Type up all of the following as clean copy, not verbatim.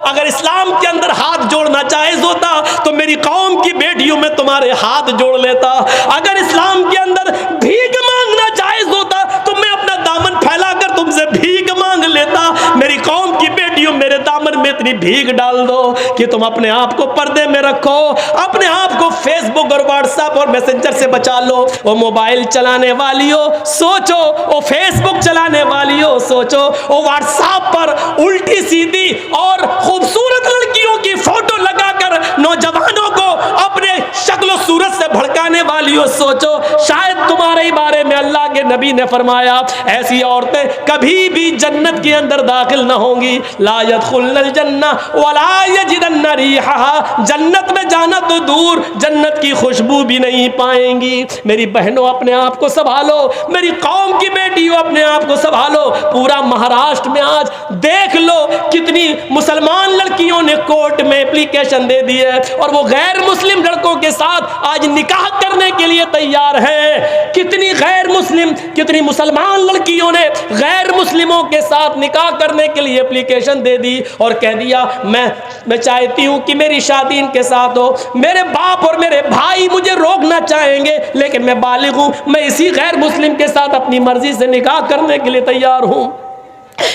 अगर इस्लाम के अंदर हाथ जोड़ना जायज होता तो मेरी कौम की बेटियों में तुम्हारे हाथ जोड़ लेता। अगर इस्लाम के अंदर भीख मांगना जायज होता तो मैं अपना दामन फैलाकर तुमसे भीख मांग लेता। मेरी कौम की बेटियों, मेरे दामन में इतनी भीख डाल दो कि तुम अपने आप को पर्दे में रखो, अपने आप को फेसबुक और व्हाट्सएप और मैसेंजर से बचा लो। वो मोबाइल चलाने वालियों सोचो, वो फेसबुक चलाने वालियों सोचो, वो व्हाट्सएप पर उल्टी सीधी और खूबसूरत लड़कियों की फोटो लगाकर नौजवानों को अपने शक्ल सूरत से भड़काने वालियों सोचो। शायद तुम्हारे बारे में अल्लाह के नबी ने फरमाया ऐसी औरतें कभी भी जन्नत के अंदर दाखिल न होंगी। ला यदखुलनल जन्ना वला यजिदन्न रिहा, जन्नत में जाना तो दूर, जन्नत की खुशबू भी नहीं पाएंगी। मेरी बहनों अपने आप को संभालो, मेरी कौम की बेटियों अपने आप को संभालो। पूरा महाराष्ट्र में आज देख लो कितनी मुसलमान लड़कियों ने कोर्ट में एप्लीकेशन दे दी है और वो गैर मुस्लिम लड़कों के साथ आज निकाह करने के लिए तैयार है। कितनी गैर मुस्लिम, कितनी मुसलमान लड़कियों ने गैर मुस्लिमों के साथ निकाह करने के लिए एप्लीकेशन दे दी और कह दिया मैं चाहती हूं कि मेरी शादी इनके साथ हो। मेरे बाप और मेरे भाई मुझे रोकना चाहेंगे लेकिन मैं बालिग हूं, मैं इसी गैर मुस्लिम के साथ अपनी मर्जी से निकाह करने के लिए तैयार हूं।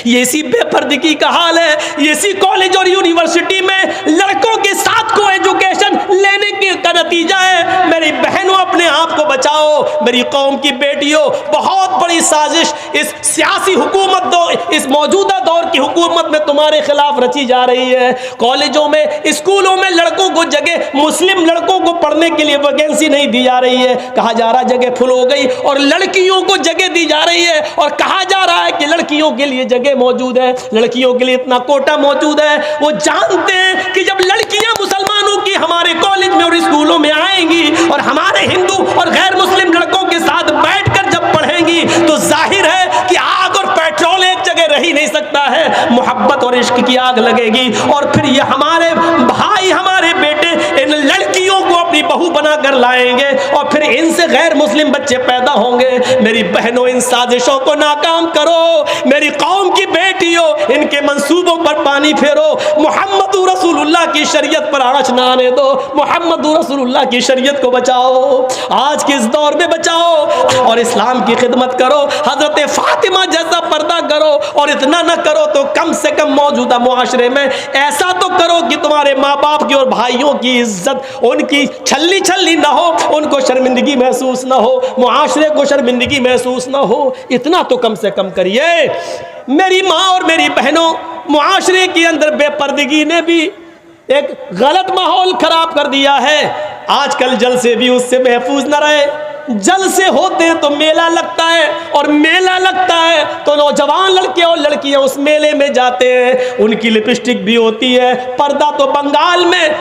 ये इसी बेपर्दगी का हाल है। ये इसी कॉलेज और यूनिवर्सिटी में लड़कों के साथ को एजुकेशन लेने का नतीजा है। मेरी बहनों अपने आप को बचाओ, मेरी कौम की बेटियों। बहुत बड़ी साजिश इस सियासी हुकूमत इस मौजूदा दौर की हुकूमत में तुम्हारे खिलाफ रची जा रही है। कॉलेजों में, स्कूलों में लड़कों को जगह, मुस्लिम लड़कों को पढ़ने के लिए वैकेंसी नहीं दी जा रही है। कहा जा रहा जगह फुल हो गई और लड़कियों को जगह दी जा रही है और कहा जा रहा है कि लड़कियों के लिए जगह मौजूद है, लड़कियों के लिए इतना कोटा मौजूद है। वो जानते हैं कि जब लड़कियां मुसलमानों की हमारे कॉलेज में और स्कूलों में आएंगी और हमारे हिंदू और गैर मुस्लिम लड़कों के साथ बैठकर जब पढ़ेंगी तो जाहिर है कि आग और पेट्रोल एक जगह रह ही नहीं सकता है। मोहब्बत और इश्क की आग लगेगी और फिर ये हमारे भाई, हमारे बेटे इन लड़कियों को अपनी बहू बनाकर लाएंगे और फिर इनसे गैर मुस्लिम बच्चे पैदा होंगे। मेरी बहनों इन साजिशों को नाकाम करो। मेरी कौम की बेटियों इनके मंसूबों पर पानी फेरो। मोहम्मद रसूलुल्लाह की शरीयत पर आँच ना आने दो। मोहम्मद रसूलुल्लाह की शरीयत को बचाओ, आज के इस दौर में बचाओ और इस्लाम की खिदमत करो। हजरत फातिमा जैसा पर्दा करो और इतना ना करो तो कम से कम मौजूदा मुआशरे में ऐसा तो करो कि तुम्हारे माँ बाप की और भाइयों की इज्जत, उनकी छल्ली छल्ली ना हो, उनको शर्मिंदगी महसूस ना हो, मुआशरे को शर्मिंदगी महसूस ना हो। इतना तो कम से कम करिए। मेरी माँ और मेरी बहनों, मुआशरे के अंदर बेपर्दगी ने भी एक गलत माहौल खराब कर दिया है। आजकल जल से भी उससे महफूज न रहे। जल से होते हैं तो मेला लगता है और मेला लगता है तो नौजवान लड़के और लड़कियां उस मेले में जाते हैं। उनकी लिपस्टिक भी होती है, पर्दा तो बंगाल में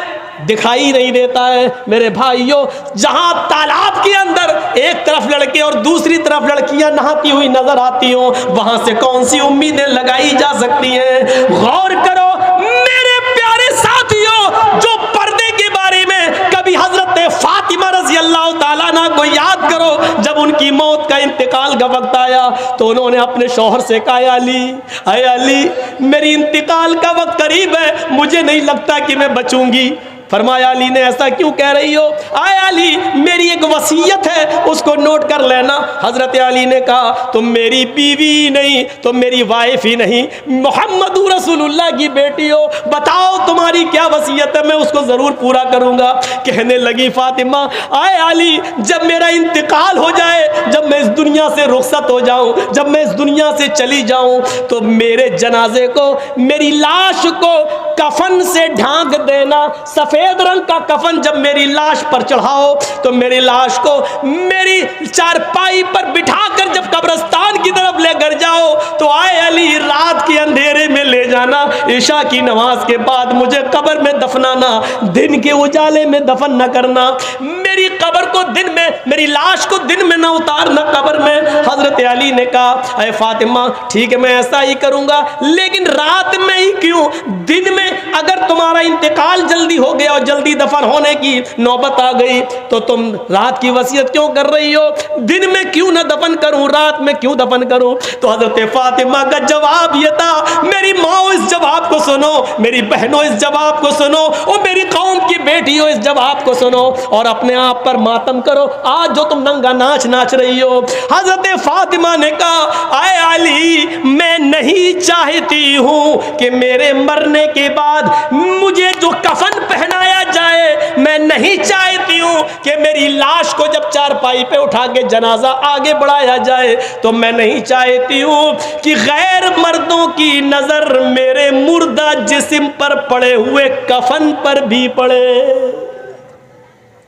दिखाई नहीं देता है। मेरे भाइयों, जहां तालाब के अंदर एक तरफ लड़के और दूसरी तरफ लड़कियां नहाती हुई नजर आती हो, वहां से कौन सी उम्मीदें लगाई जा सकती हैं? गौर करो मेरे प्यारे साथियों, जो पर्दे के बारे में कभी हजरत फातिमा रजी अल्लाह ताला अन्हा को याद करो। जब उनकी मौत का इंतकाल का वक्त आया तो उन्होंने अपने शौहर से कहा, अली अली, मेरी इंतकाल का वक्त करीब है, मुझे नहीं लगता कि मैं बचूंगी। फरमाया, अली ने ऐसा क्यों कह रही हो? आए अली, मेरी एक वसीयत है, उसको नोट कर लेना। हजरत अली ने कहा, तुम मेरी बीवी नहीं, तुम मेरी वाइफ ही नहीं, मोहम्मद रसूलुल्लाह की बेटी हो, बताओ तुम्हारी क्या वसीयत है, मैं उसको जरूर पूरा करूंगा। कहने लगी फातिमा, आए अली, जब मेरा इंतकाल हो जाए, जब मैं इस दुनिया से रुखसत हो जाऊं, जब मैं इस दुनिया से चली जाऊं, तो मेरे जनाजे को, मेरी लाश को कफन से ढांक देना। सफेद रंग का कफन जब मेरी लाश पर चढ़ाओ तो मेरी लाश को मेरी चारपाई पर बिठाकर जब कब्रिस्तान की तरफ लेकर जाओ तो आए अली, रात के अंधेरे में ले जाना, इशा की नमाज के बाद मुझे कब्र में दफनाना, दिन के उजाले में दफन न करना। मेरी कब्र को दिन में, मेरी लाश को दिन में ना उतारना कब्र में। हजरत अली ने कहा, अरे फातिमा, ठीक है मैं ऐसा ही करूंगा, लेकिन रात में ही क्यों? दिन में अगर तुम्हारा इंतकाल जल्दी हो गया और जल्दी दफन होने की नौबत आ गई तो तुम रात की वसीयत क्यों कर रही हो? दिन में क्यों ना दफन करूं, रात में क्यों दफन करूं? तो हजरत फातिमा का जवाब यह था, मेरी माओ इस जवाब को सुनो, मेरी बहनों इस जवाब को सुनो, और मेरी कौम की बेटियों इस जवाब को सुनो और अपने आप पर मातम करो आज जो तुम नंगा नाच नाच रही हो। हजरत फातिमा ने कहा, आए अली, मैं नहीं चाहती हूं कि मेरे मरने के बाद मुझे जो कफन पहनाया जाए, मैं नहीं चाहती हूं कि मेरी लाश को जब चारपाई पे उठा के जनाजा आगे बढ़ाया जाए तो मैं नहीं चाहती हूं कि गैर मर्दों की नजर मेरे मुर्दा जिस्म पर पड़े हुए कफन पर भी पड़े।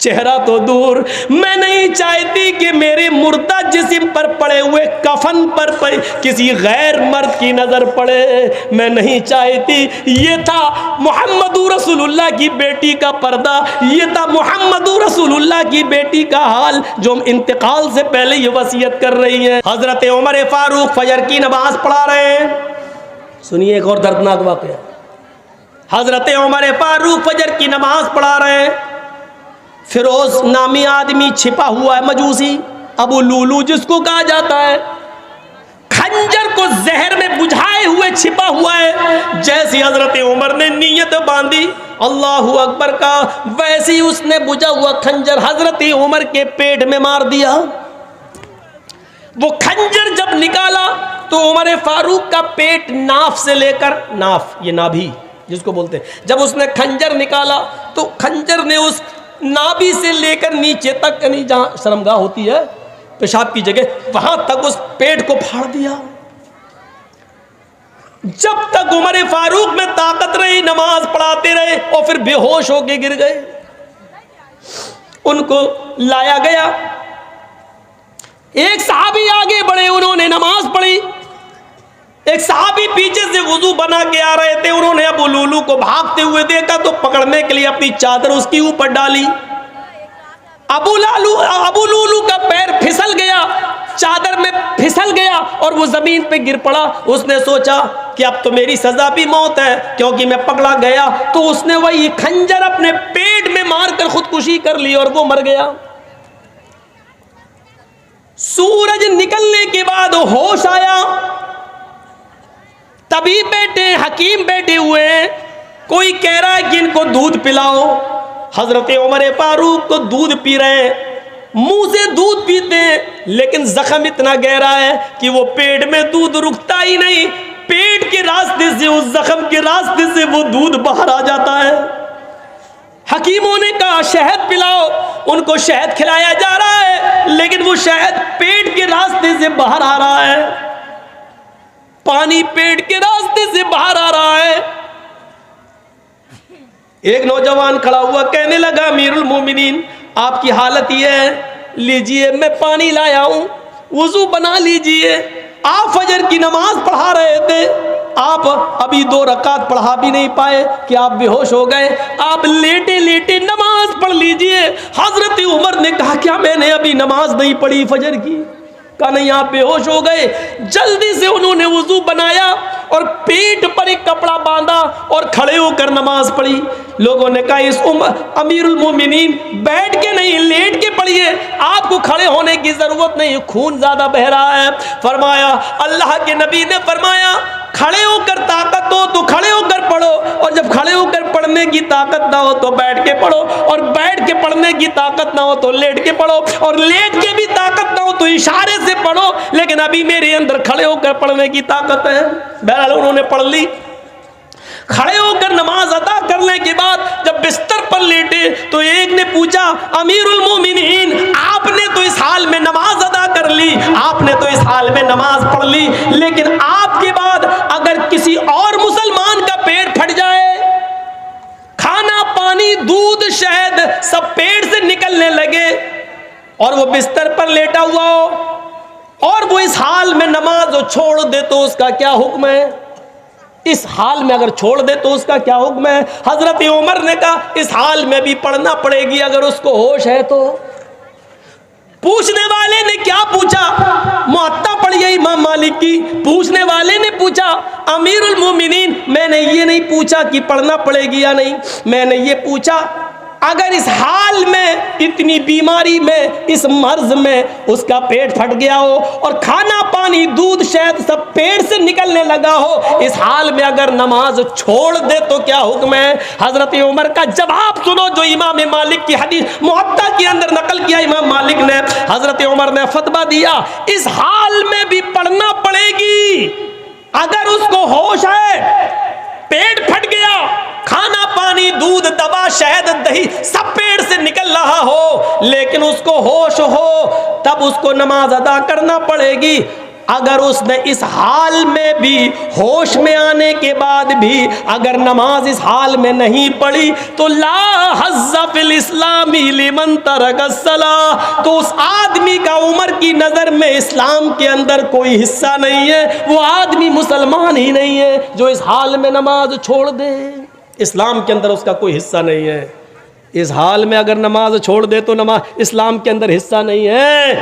चेहरा तो दूर, मैं नहीं चाहती कि मेरे मुर्दा जिस्म पर पड़े हुए कफन पर किसी गैर मर्द की नजर पड़े, मैं नहीं चाहती। ये था मुहम्मदुर रसूलुल्लाह की बेटी का पर्दा, ये था मुहम्मदुर रसूलुल्लाह की बेटी का हाल जो इंतकाल से पहले ये वसीयत कर रही है। हजरत उमर फारूक फजर की नमाज पढ़ा रहे हैं। सुनिए एक और दर्दनाक वाक़या। हजरत उमर फारूक फजर की नमाज पढ़ा रहे हैं। फिरोज नामी आदमी छिपा हुआ है, मजूसी अबू लूलू जिसको कहा जाता है, खंजर को जहर में बुझाए हुए छिपा हुआ है। जैसी हजरत उमर ने नीयत बांधी अल्लाहू अकबर का, वैसे ही उसने बुझा हुआ खंजर हजरत उमर के पेट में मार दिया। वो खंजर जब निकाला तो उमर फारूक का पेट नाफ से लेकर, नाफ ये नाभि जिसको बोलते हैं, जब उसने खंजर निकाला तो खंजर ने उस नाभि से लेकर नीचे तक, यानी जहां शर्मगाह होती है पेशाब की जगह, वहां तक उस पेट को फाड़ दिया। जब तक उमर फारूक में ताकत रही नमाज पढ़ाते रहे और फिर बेहोश होके गिर गए। उनको लाया गया, एक सहाबी आगे बढ़े, उन्होंने नमाज पढ़ी। एक सहाबी पीछे से वुजू बना के आ रहे थे, उन्होंने अबू लूलू को भागते हुए देखा तो पकड़ने के लिए अपनी चादर उसके ऊपर डाली। अबू लूलू का पैर फिसल गया, चादर में फिसल गया और वो जमीन पे गिर पड़ा। उसने सोचा कि अब तो मेरी सजा भी मौत है क्योंकि मैं पकड़ा गया, तो उसने वही खंजर अपने पेट में मारकर खुदकुशी कर ली और वो मर गया। सूरज निकलने के बाद होश आया, तभी बैठे हकीम बैठे हुए हैं, कोई कह रहा है कि इनको दूध पिलाओ। हजरत उमर फारूक को दूध पी रहे हैं, मुंह से दूध पीते हैं लेकिन जख्म इतना गहरा है कि वो पेट में दूध रुकता ही नहीं, पेट के रास्ते से, उस जख्म के रास्ते से वो दूध बाहर आ जाता है। हकीमों ने कहा शहद पिलाओ, उनको शहद खिलाया जा रहा है लेकिन वो शहद पेट के रास्ते से बाहर आ रहा है, पानी पेट के रास्ते से बाहर आ रहा है। एक नौजवान खड़ा हुआ, कहने लगा अमीरुल मोमिनीन आपकी हालत ये है, लीजिए मैं पानी लाया हूं, वुजू बना लीजिए। आप फजर की नमाज पढ़ा रहे थे, आप अभी 2 रकात पढ़ा भी नहीं पाए कि आप बेहोश हो गए, आप लेटे लेटे नमाज पढ़ लीजिए। हजरत उमर ने कहा क्या मैंने अभी नमाज नहीं पढ़ी फजर की? कहा नहीं, आप बेहोश हो गए। जल्दी से उन्होंने वुजू बनाया और पेट पर एक कपड़ा बांधा और खड़े होकर नमाज पढ़ी। लोगों ने कहा इस अमीरुल मोमिनीन बैठ के नहीं लेट के पढ़िए, आपको खड़े होने की जरूरत नहीं, खून ज्यादा बह रहा है। फरमाया, अल्लाह के नबी ने फरमाया खड़े होकर ताकत हो तो खड़े होकर पढ़ो, और जब खड़े होकर पढ़ने की ताकत ना हो तो बैठ के पढ़ो, और बैठ के पढ़ने की ताकत ना हो तो लेट के पढ़ो, और लेट के भी ताकत ना हो तो इशारे से पढ़ो, लेकिन अभी मेरे अंदर खड़े होकर पढ़ने की ताकत है। बहरहाल उन्होंने पढ़ ली। खड़े होकर नमाज अदा करने के बाद जब बिस्तर पर लेटे तो एक ने पूछा अमीरुल मोमिनीन आपने तो इस हाल में नमाज अदा कर ली, आपने तो इस हाल में नमाज पढ़ ली, लेकिन आपके बाद अगर किसी और मुसलमान का पेट फट जाए, खाना पानी दूध शहद सब पेट से निकलने लगे और वो बिस्तर पर लेटा हुआ हो और वो इस हाल में नमाज छोड़ दे तो उसका क्या हुक्म है? इस हाल में अगर छोड़ दे तो उसका क्या हुक्म है? हजरत उमर ने कहा इस हाल में भी पढ़ना पड़ेगी अगर उसको होश है तो। पूछने वाले ने क्या पूछा? मुअत्ता पढ़ी है इमाम मालिक की। पूछने वाले ने पूछा अमीरुल मोमिनीन, मैंने ये नहीं पूछा कि पढ़ना पड़ेगी या नहीं, मैंने ये पूछा अगर इस हाल में, इतनी बीमारी में, इस मर्ज में उसका पेट फट गया हो और खाना पानी दूध शहद सब पेट से निकलने लगा हो, इस हाल में अगर नमाज छोड़ दे तो क्या हुक्म है? हजरत उमर का जवाब सुनो जो इमाम मालिक की हदीस मुअत्ता के अंदर नकल किया इमाम मालिक ने। हजरत उमर ने फतवा दिया इस हाल में भी पढ़ना पड़ेगी। अगर उसको होश है, पेट फट गया, खाना पानी दूध दवा शहद दही सब पेट से निकल रहा हो, लेकिन उसको होश हो, तब उसको नमाज अदा करना पड़ेगी। अगर उसने इस हाल में भी, होश में आने के बाद भी अगर नमाज इस हाल में नहीं पढ़ी तो ला हज़्ज़ फिल इस्लामी लिमन तरकस्सलाह, तो उस आदमी का उमर की नज़र में इस्लाम के अंदर कोई हिस्सा नहीं है, वो आदमी मुसलमान ही नहीं है जो इस हाल में नमाज छोड़ दे। इस्लाम के अंदर उसका कोई हिस्सा नहीं है। इस हाल में अगर नमाज छोड़ दे तो नमाज इस्लाम के अंदर हिस्सा नहीं है।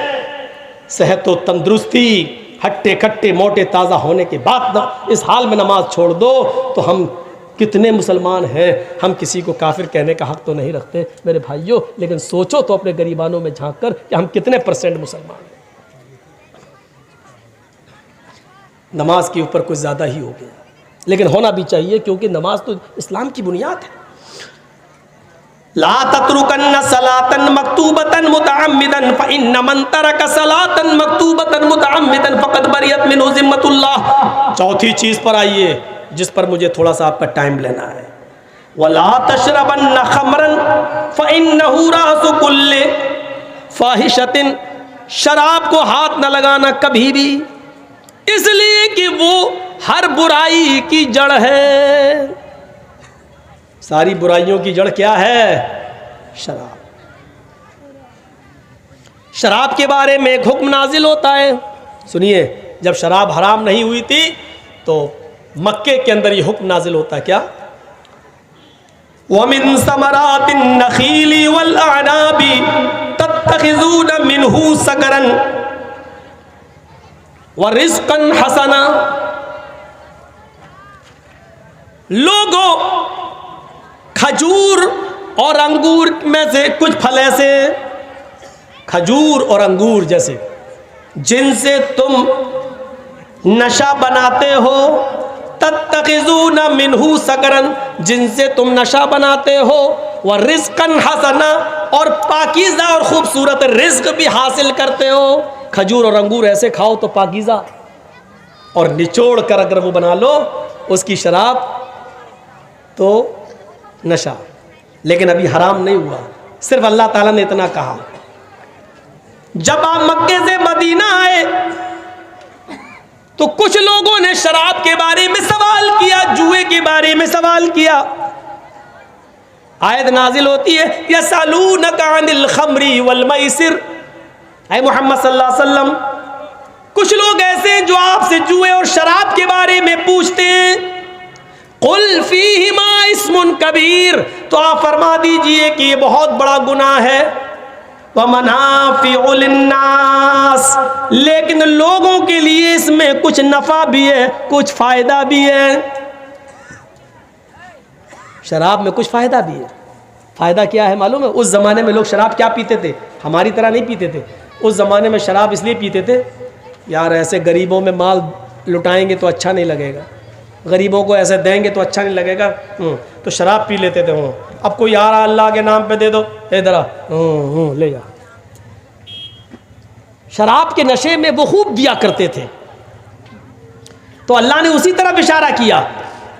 सेहत व तंदुरुस्ती, हट्टे कट्टे मोटे ताज़ा होने के बाद इस हाल में नमाज छोड़ दो तो हम कितने मुसलमान हैं। हम किसी को काफिर कहने का हक तो नहीं रखते मेरे भाइयों, लेकिन सोचो तो अपने गरीबानों में झांक कर कि हम कितने % मुसलमान हैं। नमाज के ऊपर कुछ ज़्यादा ही हो गया, लेकिन होना भी चाहिए क्योंकि नमाज तो इस्लाम की बुनियाद है। ला तत्रुकन्न सलातन मक्तूबतन मुतअम्मिदन फइन्न मन तरक सलातन मक्तूबतन मुतअम्मिदन फक़द बरियत मिन्हु ज़िम्मतुल्लाह। चौथी चीज़ पर आइए जिस पर मुझे थोड़ा सा आपका टाइम लेना है। वला तशरबन्न खमरन फइन्नहु रासु कुल्लि फाहिशतिन, शराब को हाथ न लगाना कभी भी, इसलिए कि वो हर बुराई की जड़ है। सारी बुराइयों की जड़ क्या है? शराब। शराब के बारे में एक हुक्म नाजिल होता है। सुनिए, जब शराब हराम नहीं हुई थी तो मक्के के अंदर ये हुक्म नाजिल होता है क्या? वमिन समरातिन नखीली वल अनाबी तत्तखिज़ून मिन्हु सकरन व रिज़्क़न हसना। लोगों, खजूर और अंगूर में से कुछ फल ऐसे, खजूर और अंगूर जैसे, जिनसे तुम नशा बनाते हो, तत्तखिज़ून मिन्हु सकरन, जिनसे तुम नशा बनाते हो, व रिज़्क़न हसना, और पाकीज़ा और खूबसूरत रिज़्क़ भी हासिल करते हो। खजूर और अंगूर ऐसे खाओ तो पाकीज़ा, और निचोड़ कर अगर वो बना लो उसकी शराब तो नशा। लेकिन अभी हराम नहीं हुआ, सिर्फ अल्लाह ताला ने इतना कहा। जब आप मक्के से मदीना आए तो कुछ लोगों ने शराब के बारे में सवाल किया, जुए के बारे में सवाल किया। आयत नाजिल होती है यसअलूनका अनिल खम्री वल मैसिर। ऐ मोहम्मद सल्लल्लाहु अलैहि वसल्लम, कुछ लोग ऐसे हैं जो आपसे जुए और शराब के बारे में पूछते हैं। कुल फीहिमा इस्मुन कबीर, तो आप फरमा दीजिए कि ये बहुत बड़ा गुनाह है। व मनाफिउ लिन्नास, लेकिन लोगों के लिए इसमें कुछ नफा भी है, कुछ फायदा भी है। शराब में कुछ फायदा भी है। फायदा क्या है मालूम है? उस जमाने में लोग शराब क्या पीते थे? हमारी तरह नहीं पीते थे। उस जमाने में शराब इसलिए पीते थे, यार ऐसे गरीबों में माल लुटाएंगे तो अच्छा नहीं लगेगा, गरीबों को ऐसे देंगे तो अच्छा नहीं लगेगा, तो शराब पी लेते थे। अब कोई यार अल्लाह के नाम पे दे दो, इधर ले जा। शराब के नशे में वो खूब दिया करते थे। तो अल्लाह ने उसी तरफ इशारा किया,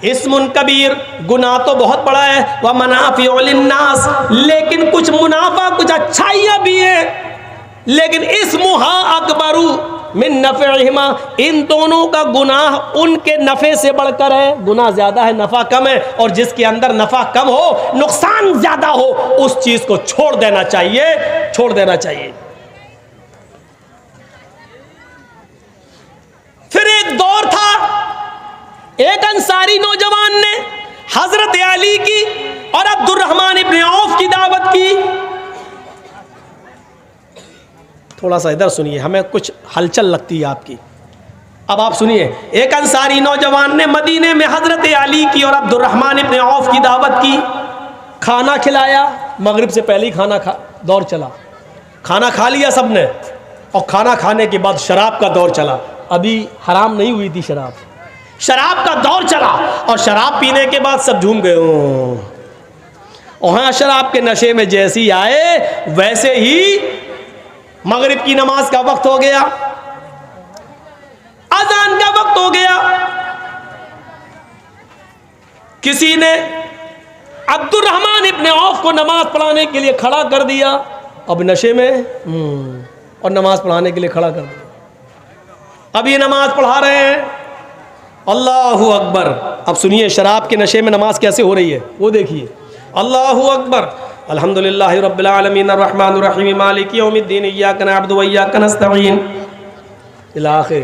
इस्मुन कबीर, गुनाह तो बहुत बड़ा है, व मनाफिउ लिन्नास, लेकिन कुछ मुनाफा, कुछ अच्छाइयाँ भी हैं। लेकिन इस्मुहा अकबरू मिन नफ़इहिमा, इन दोनों का गुनाह उनके नफ़े से बढ़कर है। गुनाह ज़्यादा है, नफ़ा कम है, और जिसके अंदर नफ़ा कम हो, नुकसान ज़्यादा हो, उस चीज़ को छोड़ देना चाहिए, छोड़ देना चाहिए। फिर एक दौर था, एक अंसारी नौजवान ने हजरत अली की और अब्दुर्रहमान इब्न औफ की दावत की। थोड़ा सा इधर सुनिए, हमें कुछ हलचल लगती है आपकी। अब आप सुनिए, एक अंसारी नौजवान ने मदीने में हजरत अली की और अब्दुर्रहमान इब्न औफ की दावत की, खाना खिलाया, मगरिब से पहले ही खाना दौर चला, खाना खा लिया सबने, और खाना खाने के बाद शराब का दौर चला। अभी हराम नहीं हुई थी शराब, शराब का दौर चला, और शराब पीने के बाद सब झूम गए। और हाँ, शराब के नशे में जैसे ही आए वैसे ही मगरिब की नमाज का वक्त हो गया, अजान का वक्त हो गया। किसी ने अब्दुर्रहमान इब्न औफ को नमाज पढ़ाने के लिए खड़ा कर दिया, अब नशे में और नमाज पढ़ाने के लिए खड़ा कर दिया। अब ये नमाज पढ़ा रहे हैं, अल्लाहु अकबर। अब सुनिए शराब के नशे में नमाज कैसे हो रही है वो देखिए। अल्लाहु अकबर, अल्हम्दुलिल्लाहि रब्बिल आलमीन अर्रहमानिर रहीम मालिकि यौमिद्दीन इय्याका नअबुदु व इय्याका नस्तईन इला आखिर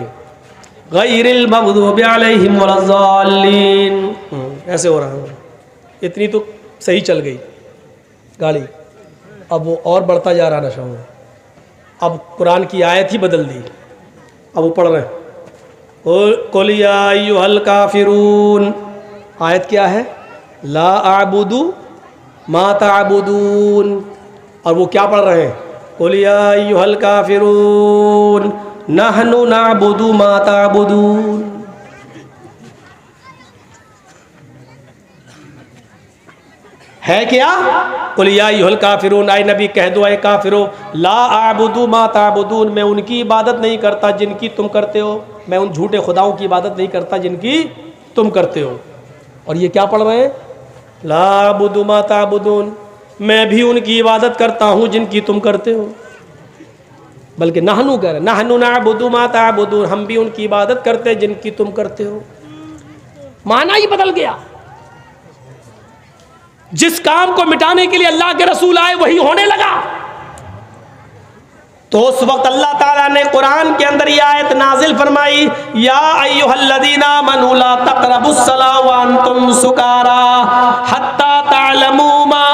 गैरिल मग़दूबि अलैहिम वलज़्ज़ालीन। ऐसे हो रहा है। इतनी तो सही चल गई गाड़ी, अब वो और बढ़ता जा रहा नशा में। अब कुरान की आयत ही बदल दी, अब वो पढ़ रहे हैं, कुल या अय्युहल काफिरून। आयत क्या है? ला अअबुदु मा तअबुदून। और वो क्या पढ़ रहे हैं? कुल या अय्युहल काफिरून नहनु नअबुदु मा तअबुदून। है क्या? कुल या अय्युहल काफिरून, आए नबी कह दो ऐ काफिरो, ला अअबुदु मा तअबुदून, मैं उनकी इबादत नहीं करता जिनकी तुम करते हो, मैं उन झूठे खुदाओं की इबादत नहीं करता जिनकी तुम करते हो। और ये क्या पढ़ रहे हैं? ला अअबुदु मा तअबुदून, मैं भी उनकी इबादत करता हूँ जिनकी तुम करते हो। बल्कि नहनु कह रहे, नहनु नअबुदु मा तअबुदून, हम भी उनकी इबादत करते हैं जिनकी तुम करते हो। माना ही बदल गया। जिस काम को मिटाने के लिए अल्लाह के रसूल आए वही होने लगा। तो उस वक्त अल्लाह ताला ने कुरान के अंदर यह आयत नाजिल फरमाई, या अय्युहल्लज़ीना आमनू ला तक़रबुस्सलाह व अंतुम सुकारा हत्ता तअलमू मा,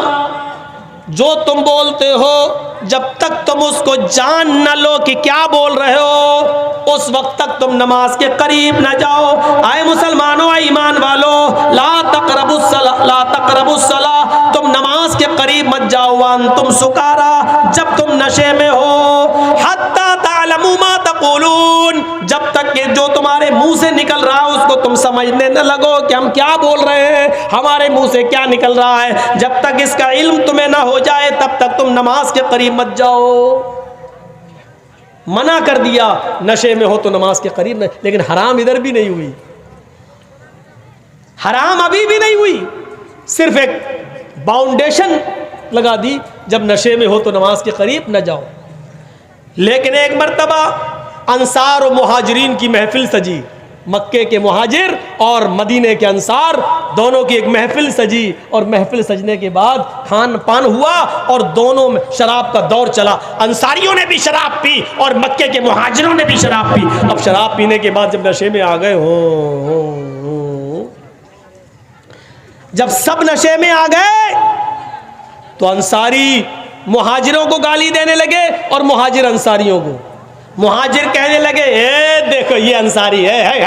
जो तुम बोलते हो जब तक तुम उसको जान न लो कि क्या बोल रहे हो, उस वक्त तक तुम नमाज के करीब न जाओ। आए मुसलमानों, आए ईमान वालों, ला तक़रबुस्सलाह, तुम नमाज के करीब मत जाओ, वान तुम सुकारा, जब तुम नशे में हो, हत्ता तअलमू मा तक़ूलून, जब तक कि जो तुम्हारे मुंह से निकल रहा है उसको तुम समझने न लगो कि हम क्या बोल रहे हैं, हमारे मुंह से क्या निकल रहा है। जब तक इसका इल्म तुम्हें ना हो जाए तब तक तुम नमाज के करीब मत जाओ। मना कर दिया, नशे में हो तो नमाज के करीब नहीं। लेकिन हराम इधर भी नहीं हुई, हराम अभी भी नहीं हुई, सिर्फ एक बाउंडेशन लगा दी, जब नशे में हो तो नमाज के करीब न जाओ। लेकिन एक मर्तबा अंसार और मुहाजिरीन की महफिल सजी, मक्के के मुहाजिर और मदीने के अंसार दोनों की एक महफिल सजी, और महफिल सजने के बाद खान पान हुआ और दोनों में शराब का दौर चला। अंसारियों ने भी शराब पी और मक्के के मुहाजिरों ने भी शराब पी। अब शराब पीने के बाद जब नशे में आ गए जब सब नशे में आ गए तो अंसारी मुहाजिरों को गाली देने लगे और मुहाजिर अंसारियों को। मुहाजिर कहने लगे, ए देखो ये अंसारी है,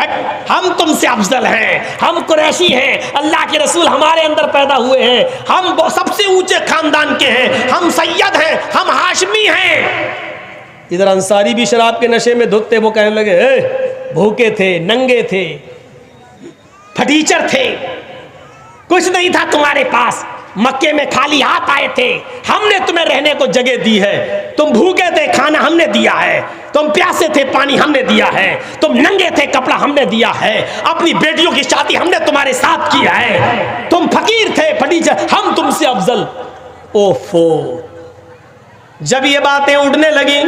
हम तुमसे अफजल हैं, हम कुरैशी हैं, अल्लाह के रसूल हमारे अंदर पैदा हुए हैं, हम सबसे ऊंचे खानदान के हैं, हम सैयद हैं, हम हाशमी हैं। इधर अंसारी भी शराब के नशे में धुत थे। वो कहने लगे, भूखे थे, नंगे थे, फटीचर थे, कुछ नहीं था तुम्हारे पास, मक्के में खाली हाथ आए थे, हमने तुम्हें रहने को जगह दी है, तुम भूखे थे, खाना हमने दिया है, तुम प्यासे थे, पानी हमने दिया है, तुम नंगे थे, कपड़ा हमने दिया है, अपनी बेटियों की शादी हमने तुम्हारे साथ किया है, तुम फकीर थे, फटीचर, हम तुमसे अफजल। ओफो, जब ये बातें उड़ने लगी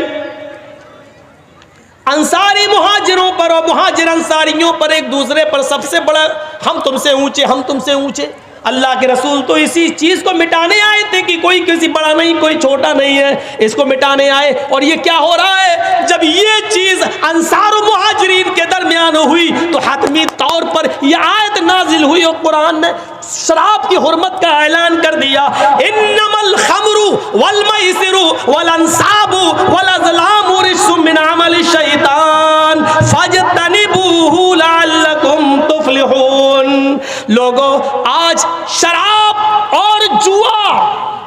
अंसारी मुहाजिरों पर और मुहाजिर अंसारियों पर, एक दूसरे पर, सबसे बड़ा हम तुमसे ऊंचे, हम तुमसे ऊंचे। अल्लाह के रसूल तो इसी चीज़ को मिटाने आए थे कि कोई किसी बड़ा नहीं, कोई छोटा नहीं है, इसको मिटाने आए। और ये क्या हो रहा है, जब ये चीज़ अंसार और मुहाजिरीन के दरमियान हुई तो हतमी तौर पर यह आयत नाजिल हुई और कुरान ने शराब की हुर्मत का ऐलान कर दिया। इन्नमल खमरु वल मैसिरु वल अंसाबु वल अज़लामु लोगों, आज शराब और जुआ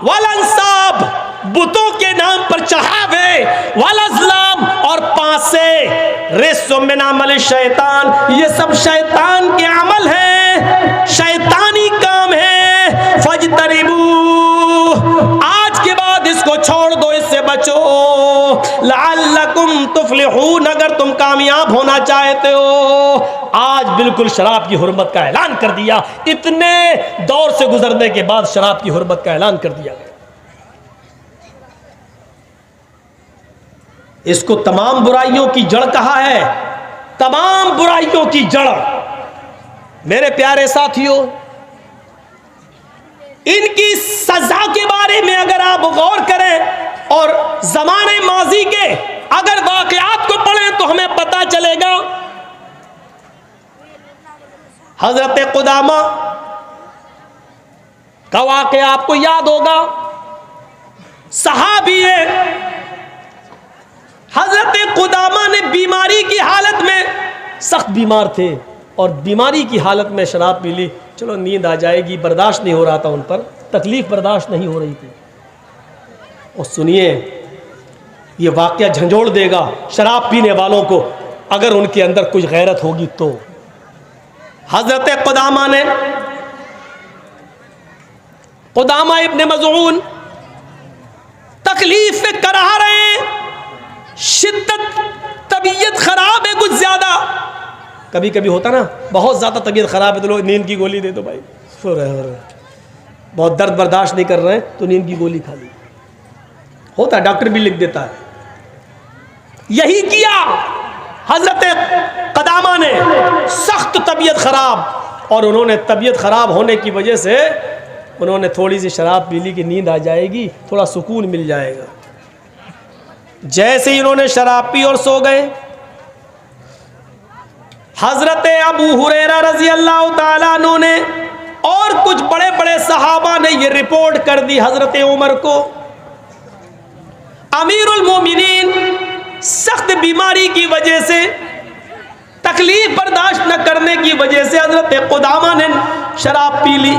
वलंसाब, बुतों के नाम पर चढ़ावे, वलअज़लाम और पासे, रिस्सुम मिन अमल शैतान, ये सब शैतान के अमल है, शैतानी काम है। फजतनिबू, आज के बाद इसको छोड़ दो, इससे बचो। लअल्लकुम तुफ्लिहून, अगर तुम कामयाब होना चाहते हो। आज बिल्कुल शराब की हुर्मत का ऐलान कर दिया। इतने दौर से गुजरने के बाद शराब की हुर्मत का ऐलान कर दिया गया। इसको तमाम बुराइयों की जड़ कहा है, तमाम बुराइयों की जड़। मेरे प्यारे साथियों, इनकी सजा के बारे में अगर आप गौर करें और जमाने माजी के अगर वाकयात को पढ़ें तो हमें पता चलेगा। हजरत कुदामा का वाकया आपको याद होगा, सहाबी है। हजरत कुदामा ने बीमारी की हालत में, सख्त बीमार थे और बीमारी की हालत में शराब पी ली। चलो नींद आ जाएगी, बर्दाश्त नहीं हो रहा था उन पर, तकलीफ बर्दाश्त नहीं हो रही थी। और सुनिए, ये वाकया झंझोड़ देगा शराब पीने वालों को, अगर उनके अंदर कुछ गैरत होगी तो। हजरत कुदामा ने, कुदामा इब्ने मज़ऊन तकलीफ में कराह रहे हैं, शिद्दत, तबीयत खराब है कुछ ज्यादा। कभी कभी होता ना, बहुत ज्यादा तबीयत खराब है तो लोग नींद की गोली दे दो भाई, सो रहे हो रहे, बहुत दर्द बर्दाश्त नहीं कर रहे हैं तो नींद की गोली खा ली, होता है, डॉक्टर भी लिख देता है। यही किया हजरत कदामा ने, सख्त तबीयत खराब, और उन्होंने तबीयत खराब होने की वजह से उन्होंने थोड़ी सी शराब पी ली कि नींद आ जाएगी, थोड़ा सुकून मिल जाएगा। जैसे ही उन्होंने शराब पी और सो गए, हजरत अबू हुरैरा रजी अल्लाह ताला अन्हु ने और कुछ बड़े बड़े सहाबा ने यह रिपोर्ट कर दी हजरत उमर को। अमीरुल मोमिनीन सख्त बीमारी की वजह से, तकलीफ बर्दाश्त न करने की वजह से हजरत कुदामा ने शराब पी ली।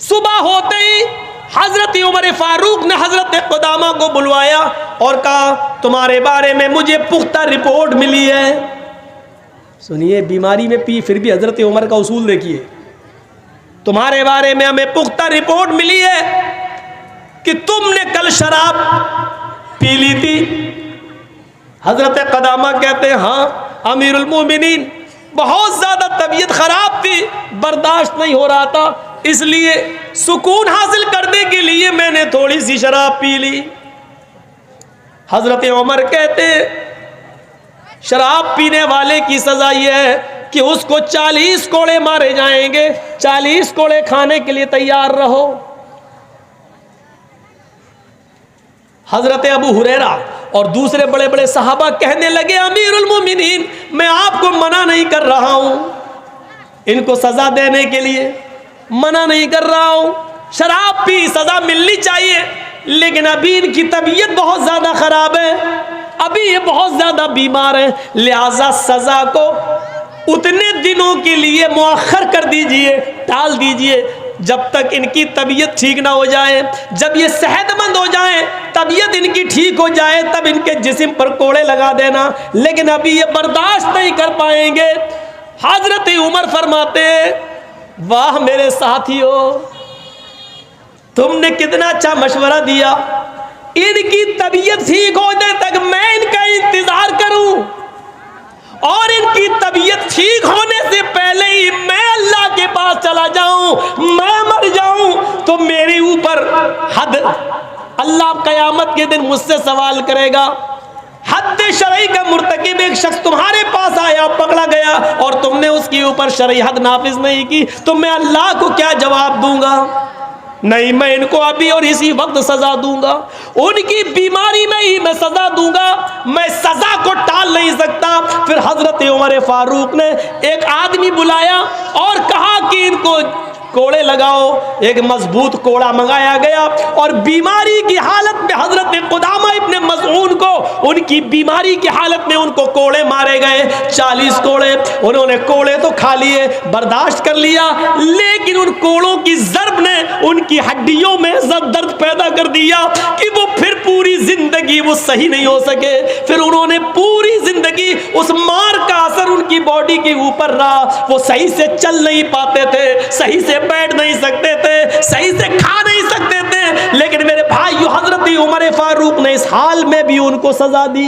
सुबह होते ही हजरत उमर फारूक ने हजरत कुदामा को बुलवाया और कहा, तुम्हारे बारे में मुझे पुख्ता रिपोर्ट मिली है। सुनिए, बीमारी में पी, फिर भी हजरत उमर का उसूल देखिए, तुम्हारे बारे में हमें पुख्ता रिपोर्ट मिली है कि तुमने कल शराब पी ली थी। हजरत कुदामा कहते हैं, हाँ अमीरुल मोमिनीन, बहुत ज्यादा तबीयत खराब थी, बर्दाश्त नहीं हो रहा था, इसलिए सुकून हासिल करने के लिए मैंने थोड़ी सी शराब पी ली। हजरत उमर कहते, शराब पीने वाले की सजा यह है कि उसको 40 कोड़े मारे जाएंगे, 40 कोड़े खाने के लिए तैयार रहो। हजरत अबू हुरैरा और दूसरे बड़े बड़े सहाबा कहने लगे, अमीरुल मोमिनीन, मैं आपको मना नहीं कर रहा हूं, इनको सजा देने के लिए मना नहीं कर रहा हूं, शराब पी, सजा मिलनी चाहिए, लेकिन अभी इनकी तबीयत बहुत ज्यादा खराब है, अभी ये बहुत ज्यादा बीमार है, लिहाजा सजा को उतने दिनों के लिए मुअख्खर कर दीजिए, टाल दीजिए, जब तक इनकी तबीयत ठीक ना हो जाए। जब ये सेहतमंद हो जाए, तबीयत इनकी ठीक हो जाए, तब इनके जिस्म पर कोड़े लगा देना, लेकिन अभी ये बर्दाश्त नहीं कर पाएंगे। हजरत उमर फरमाते, वाह मेरे साथियों, तुमने कितना अच्छा मशवरा दिया, इनकी तबीयत ठीक होने तक मैं इनका इंतजार करूं और इनकी तबीयत ठीक होने से पहले ही मैं अल्लाह के पास चला जाऊं, मैं मर जाऊं तो मेरे ऊपर हद, अल्लाह क़यामत के दिन मुझसे सवाल करेगा। हद शरई का मुर्तकिब एक शख्स तुम्हारे पास आया, पकड़ा गया और तुमने उसके ऊपर शरई हद नाफिज नहीं की, तो मैं अल्लाह को क्या जवाब दूंगा? नहीं, मैं इनको अभी और इसी वक्त सजा दूंगा, उनकी बीमारी में ही मैं सजा दूंगा, मैं सजा को टाल नहीं सकता। फिर हजरत उमर फारूक ने एक आदमी बुलाया और कहा कि इनको कोड़े लगाओ। एक मजबूत कोड़ा मंगाया गया और बीमारी की हालत में हजरत कुदामा इब्ने मज़ऊन को उनकी बीमारी की हालत में उनको कोड़े मारे गए। 40 कोड़े। उन्होंने कोड़े तो खा लिए, बर्दाश्त कर लिया, लेकिन उन कोड़ों की ज़र्ब ने उनकी हड्डियों में दर्द पैदा कर दिया कि वो फिर पूरी जिंदगी वो सही नहीं हो सके। फिर उन्होंने पूरी जिंदगी उस मार का असर उनकी बॉडी के ऊपर रहा। वो सही से चल नहीं पाते थे, सही से बैठ नहीं सकते थे, सही से खा नहीं सकते थे। लेकिन मेरे भाइयों, हजरत उमर फारूक ने इस हाल में भी उनको सजा दी।